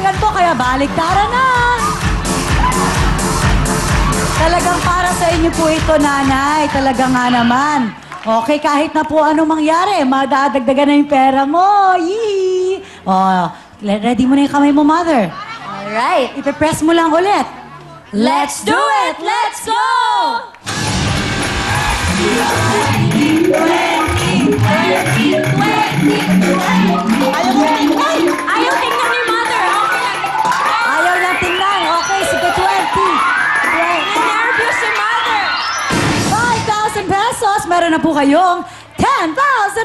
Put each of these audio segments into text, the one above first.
kaibigan po, kaya baliktaran na. Talagang para sa inyo po ito, nanay. Talaga nga naman. Okay, kahit na po anong mangyari, madadagdagan na yung pera mo. Yee! Oh, ready mo na yung kamay mo, mother. Alright. Ipe-press mo lang ulit. Let's do it! Let's go! 20! Ayaw tingnan ni Mother. Okay lang. Ayaw lang tingnan. Okay, sige, 20. Nervous si Mother. 5,000 pesos. Meron na po kayong 10,000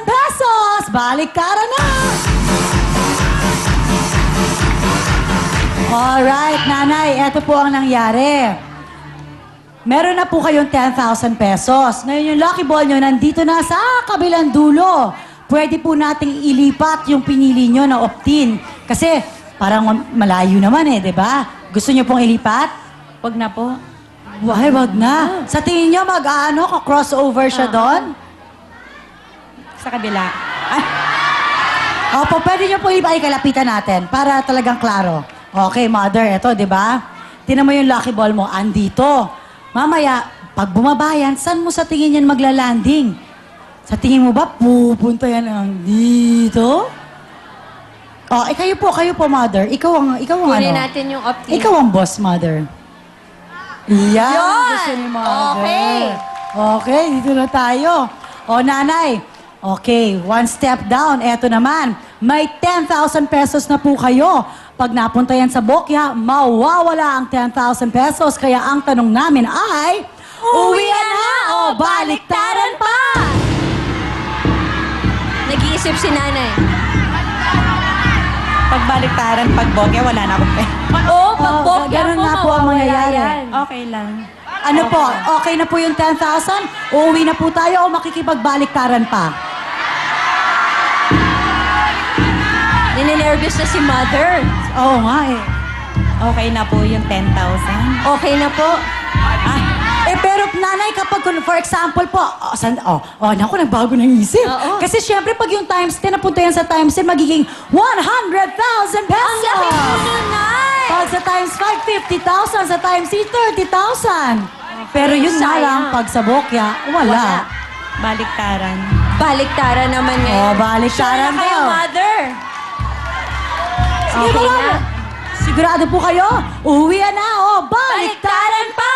pesos. Baliktaran na. Alright, nanay. Ito po ang nangyari. Meron na po kayong 10,000 pesos. Ngayon yung lucky ball nyo nandito na sa kabilang dulo. Pwede po nating ilipat yung pinili nyo na opt-in. Kasi parang malayo naman eh, di ba? Gusto nyo pong ilipat? Wag na po. Why, wag na. Sa tingin nyo, crossover siya doon? Sa kabila. Opo, pwede nyo po ay kalapitan natin para talagang klaro. Okay, mother, eto, di ba? Tinan mo yung lucky ball mo, andito. Mamaya, pag bumaba yan, saan mo sa tingin yan magla-landing? Sa tingin mo ba, pupunta yan dito? Oh, kayo po, mother. Ikaw ang Kunin ano? natin yung opt-in. Ikaw ang boss, mother. Yan, Yun! gusto ni mother. Okay. Okay, dito na tayo. O, nanay. Okay, one step down. Eto naman, may 10,000 pesos na po kayo. Pag napunta yan sa bokya, mawawala ang 10,000 pesos. Kaya ang tanong namin ay, uwian na o baliktaran pa? Nag-iisip si nanay. Pagbaliktaran, pagbogya, wala na akong pera. Oo, pag Oh, bokya ganun po, nga po ang mawawala mangyayari. yan. Okay lang. Ano po, okay na po yung 10,000? Uuwi na po tayo o makikipagbaliktaran pa? Ninenervous na si Mother. Oo nga eh. Okay na po yung 10,000. Okay na po. Pero nanay, kapag, for example po, naku, nagbago ng isip. Oo. Kasi syempre, pag yung times 10, napunta yan sa times 10, magiging 100,000 pesos! Ang laki po nanay! Pag sa times 5, 50,000. Sa times 30,000. Pero yun nga sayang. lang, pag sa bokya, wala. Baliktaran. Baliktaran naman ngayon. Oh, baliktaran Sure na kayo, daw. Mother? Sige Okay ba? na. Sigurado po kayo? Uwi na, baliktaran pa!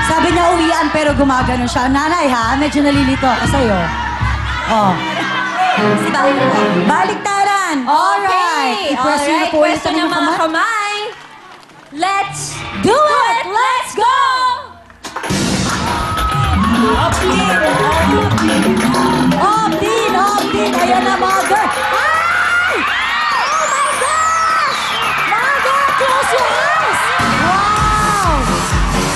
Sabi niya uwian pero gumagano siya. Nanay ha, medyo nalilito ako sa'yo. Oh. Baliktaran! Alright! I-press niyo na Alright, po ulit pwesto ang na inyong mga kamay. kamay. Let's Do it! Let's go! Opt-in! Opt-in! Ayan na, mother! Ay! Oh my gosh! Mother, close your eyes! Wow!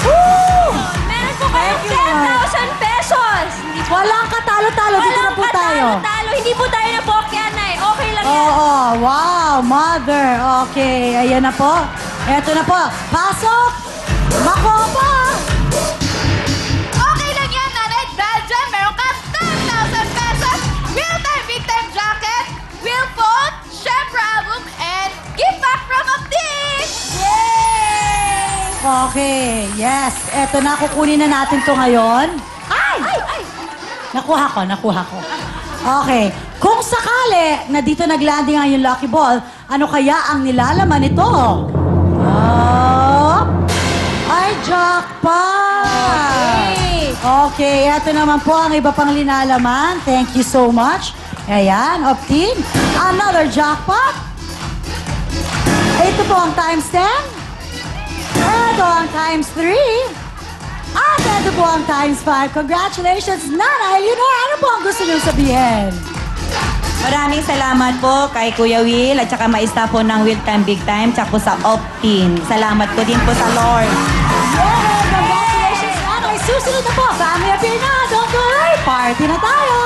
Woo! Meron po kayong Thank you, 10,000 pesos. Hindi po, Walang katalo-talo. Dito na po tayo. katalo. Hindi po tayo na bokya, Nay. Okay lang yan. Oo, wow, mother. Okay, ayan na po. Eto na po. Pasok! Makuha pa! Okay lang yan, nanay. Dahil dyan, meron ka 10,000 pesos, real-time big time jacket, real phone, syempre album, and gift back from Optin! Yay! Okay, yes. Eto na, kukunin na natin to ngayon. Ay! Nakuha ko. Okay. Kung sakali na dito naglanding ang yung lucky ball, ano kaya ang nilalaman nito? Oh! Ay, jackpot! Okay, eto naman po ang iba pang linalaman. Thank you so much. Ayan, Optin. Another jackpot. Ito po ang times 10. Ito ang times 3. At ito po ang times 5. Congratulations, Nanay! Ano po ang gusto niyong sabihin? Maraming salamat po kay Kuya Will at saka maista po ng Will Time Big Time tsaka po sa Optin. Salamat po din po sa Lord. Yeah! Congratulations, Nanay! Susunod na po, Family Appear na! Don't worry! Party na tayo!